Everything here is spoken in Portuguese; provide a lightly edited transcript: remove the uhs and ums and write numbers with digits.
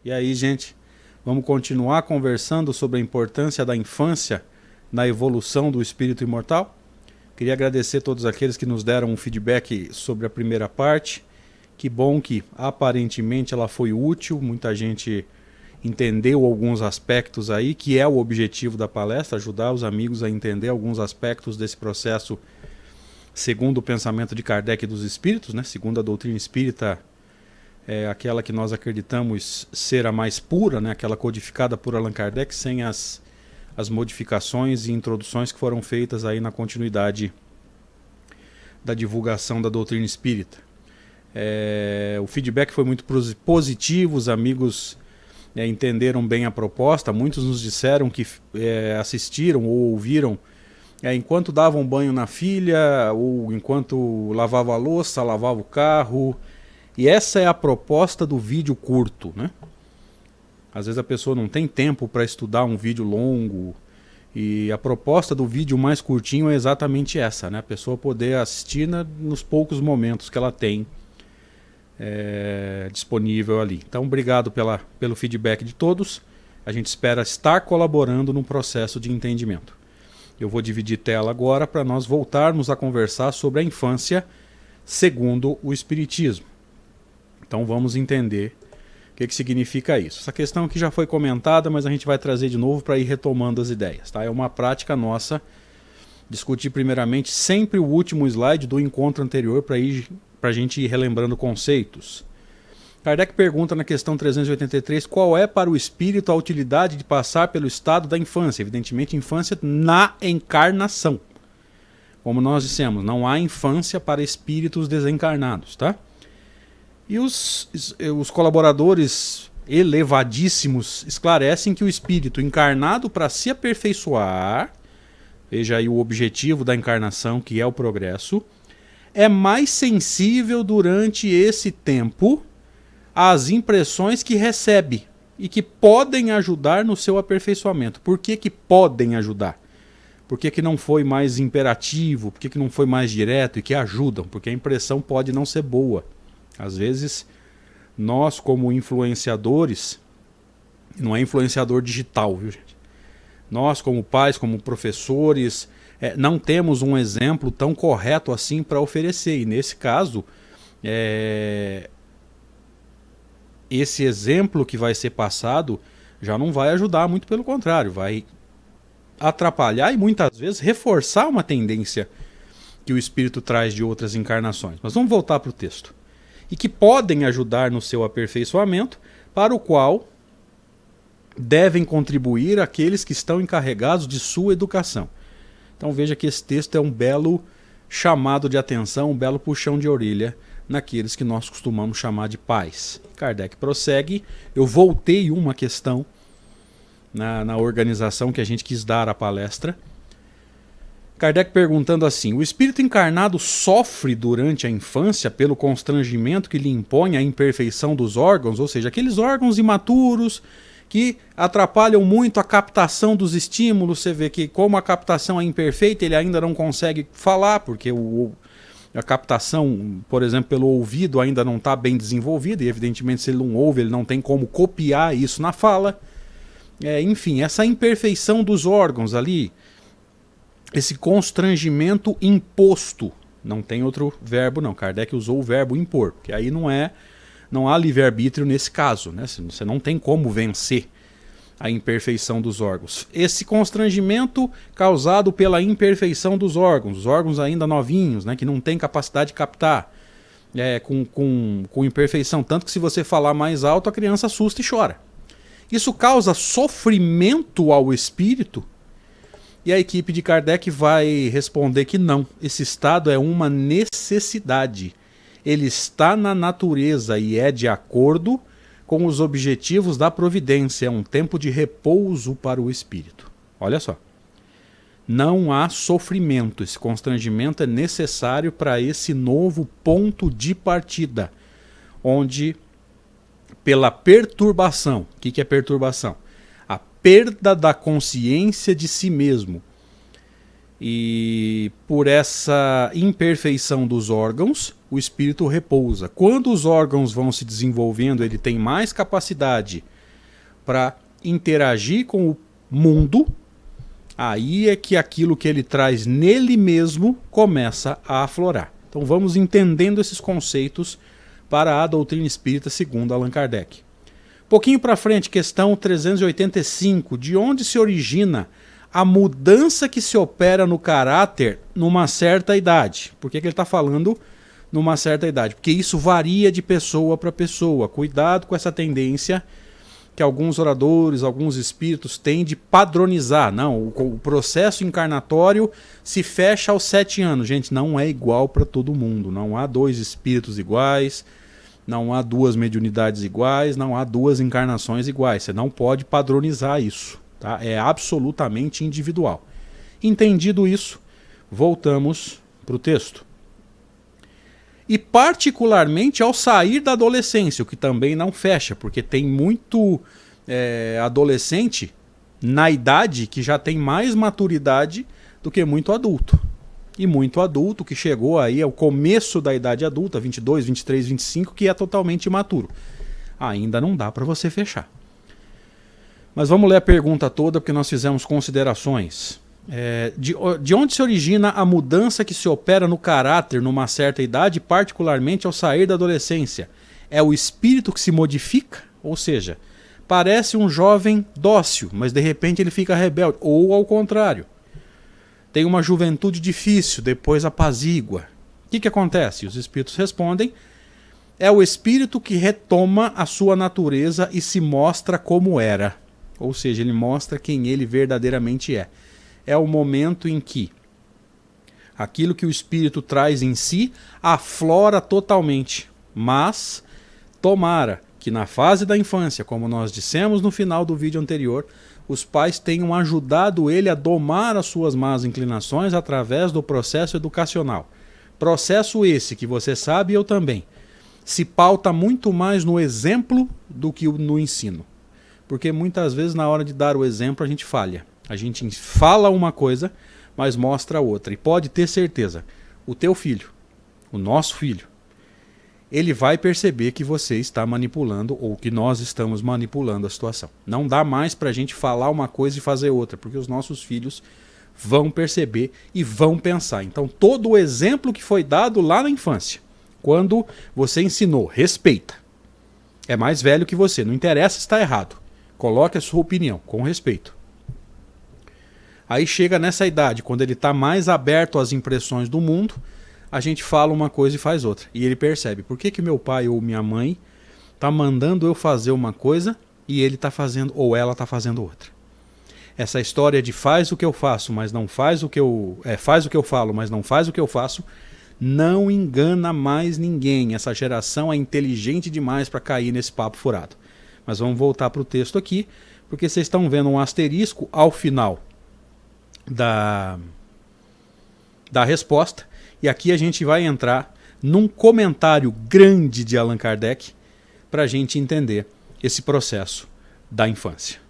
E aí, gente, vamos continuar conversando sobre a importância da infância na evolução do espírito imortal? Queria agradecer a todos aqueles que nos deram um feedback sobre a primeira parte. Que bom que aparentemente ela foi útil, muita gente entendeu alguns aspectos aí, que é o objetivo da palestra, ajudar os amigos a entender alguns aspectos desse processo segundo o pensamento de Kardec dos espíritos, né? Segundo a doutrina espírita, é aquela que nós acreditamos ser a mais pura, né? Aquela codificada por Allan Kardec, sem as modificações e introduções que foram feitas aí na continuidade da divulgação da doutrina espírita. O feedback foi muito positivo, os amigos entenderam bem a proposta, muitos nos disseram que assistiram ou ouviram enquanto davam banho na filha, ou enquanto lavava a louça, lavava o carro. E essa é a proposta do vídeo curto, né? Às vezes a pessoa não tem tempo para estudar um vídeo longo, e a proposta do vídeo mais curtinho é exatamente essa, né? A pessoa poder assistir nos poucos momentos que ela tem disponível ali. Então, obrigado pelo feedback de todos. A gente espera estar colaborando no processo de entendimento. Eu vou dividir tela agora para nós voltarmos a conversar sobre a infância segundo o Espiritismo. Então vamos entender o que significa isso. Essa questão aqui já foi comentada, mas a gente vai trazer de novo para ir retomando as ideias. Tá? É uma prática nossa discutir primeiramente sempre o último slide do encontro anterior para a gente ir relembrando conceitos. Kardec pergunta na questão 383 qual é para o espírito a utilidade de passar pelo estado da infância. Evidentemente, infância na encarnação. Como nós dissemos, não há infância para espíritos desencarnados, tá? E os colaboradores elevadíssimos esclarecem que o espírito encarnado para se aperfeiçoar, veja aí o objetivo da encarnação, que é o progresso, é mais sensível durante esse tempo às impressões que recebe e que podem ajudar no seu aperfeiçoamento. Por que podem ajudar? Por que não foi mais imperativo? Por que não foi mais direto e que ajudam? Porque a impressão pode não ser boa. Às vezes, nós como influenciadores, não é influenciador digital, viu, gente? Nós como pais, como professores, não temos um exemplo tão correto assim para oferecer. E nesse caso, esse exemplo que vai ser passado já não vai ajudar, muito pelo contrário, vai atrapalhar e muitas vezes reforçar uma tendência que o espírito traz de outras encarnações. Mas vamos voltar para o texto. E que podem ajudar no seu aperfeiçoamento, para o qual devem contribuir aqueles que estão encarregados de sua educação. Então veja que esse texto é um belo chamado de atenção, um belo puxão de orelha naqueles que nós costumamos chamar de pais. Kardec prossegue. Eu voltei uma questão na organização que a gente quis dar à palestra. Kardec perguntando assim: o espírito encarnado sofre durante a infância pelo constrangimento que lhe impõe a imperfeição dos órgãos, ou seja, aqueles órgãos imaturos que atrapalham muito a captação dos estímulos. Você vê que como a captação é imperfeita, ele ainda não consegue falar, porque a captação, por exemplo, pelo ouvido ainda não está bem desenvolvida, e evidentemente se ele não ouve, ele não tem como copiar isso na fala. Enfim, essa imperfeição dos órgãos ali, esse constrangimento imposto, não tem outro verbo não, Kardec usou o verbo impor, porque aí não há livre-arbítrio nesse caso, né? Você não tem como vencer a imperfeição dos órgãos. Esse constrangimento causado pela imperfeição dos órgãos, os órgãos ainda novinhos, né, que não tem capacidade de captar, com imperfeição, tanto que se você falar mais alto a criança assusta e chora. Isso causa sofrimento ao espírito, e a equipe de Kardec vai responder que não, esse estado é uma necessidade. Ele está na natureza e é de acordo com os objetivos da providência. É um tempo de repouso para o espírito. Olha só. Não há sofrimento. Esse constrangimento é necessário para esse novo ponto de partida, onde, pela perturbação, o que é perturbação? A perda da consciência de si mesmo. E por essa imperfeição dos órgãos, o espírito repousa. Quando os órgãos vão se desenvolvendo, ele tem mais capacidade para interagir com o mundo. Aí é que aquilo que ele traz nele mesmo começa a aflorar. Então vamos entendendo esses conceitos para a doutrina espírita segundo Allan Kardec. Pouquinho para frente, questão 385, de onde se origina a mudança que se opera no caráter numa certa idade? Por que ele está falando numa certa idade? Porque isso varia de pessoa para pessoa. Cuidado com essa tendência que alguns oradores, alguns espíritos têm de padronizar. Não, o processo encarnatório se fecha aos 7 anos. Gente, não é igual para todo mundo. Não há 2 espíritos iguais, não há 2 mediunidades iguais, não há 2 encarnações iguais. Você não pode padronizar isso. Tá? É absolutamente individual. Entendido isso, voltamos para o texto. E particularmente ao sair da adolescência, o que também não fecha, porque tem muito adolescente na idade que já tem mais maturidade do que muito adulto. E muito adulto que chegou aí ao começo da idade adulta, 22, 23, 25, que é totalmente imaturo. Ainda não dá para você fechar. Mas vamos ler a pergunta toda, porque nós fizemos considerações. De onde se origina a mudança que se opera no caráter numa certa idade, particularmente ao sair da adolescência? É o espírito que se modifica? Ou seja, parece um jovem dócil, mas de repente ele fica rebelde. Ou ao contrário. Tem uma juventude difícil, depois apazigua. O que acontece? Os espíritos respondem: é o espírito que retoma a sua natureza e se mostra como era. Ou seja, ele mostra quem ele verdadeiramente é. É o momento em que aquilo que o espírito traz em si aflora totalmente. Mas tomara que na fase da infância, como nós dissemos no final do vídeo anterior, os pais tenham ajudado ele a domar as suas más inclinações através do processo educacional. Processo esse que você sabe e eu também. Se pauta muito mais no exemplo do que no ensino. Porque muitas vezes na hora de dar o exemplo a gente falha. A gente fala uma coisa, mas mostra outra. E pode ter certeza, o teu filho, o nosso filho, ele vai perceber que você está manipulando ou que nós estamos manipulando a situação. Não dá mais para a gente falar uma coisa e fazer outra, porque os nossos filhos vão perceber e vão pensar. Então todo o exemplo que foi dado lá na infância, quando você ensinou, respeita. É mais velho que você, não interessa se está errado. Coloque a sua opinião, com respeito. Aí chega nessa idade, quando ele está mais aberto às impressões do mundo, a gente fala uma coisa e faz outra. E ele percebe, por que meu pai ou minha mãe está mandando eu fazer uma coisa e ele está fazendo, ou ela está fazendo outra. Essa história de faz o que eu faço, mas não faz o que eu... faz o que eu falo, mas não faz o que eu faço, não engana mais ninguém. Essa geração é inteligente demais para cair nesse papo furado. Mas vamos voltar para o texto aqui, porque vocês estão vendo um asterisco ao final da resposta, e aqui a gente vai entrar num comentário grande de Allan Kardec para a gente entender esse processo da infância.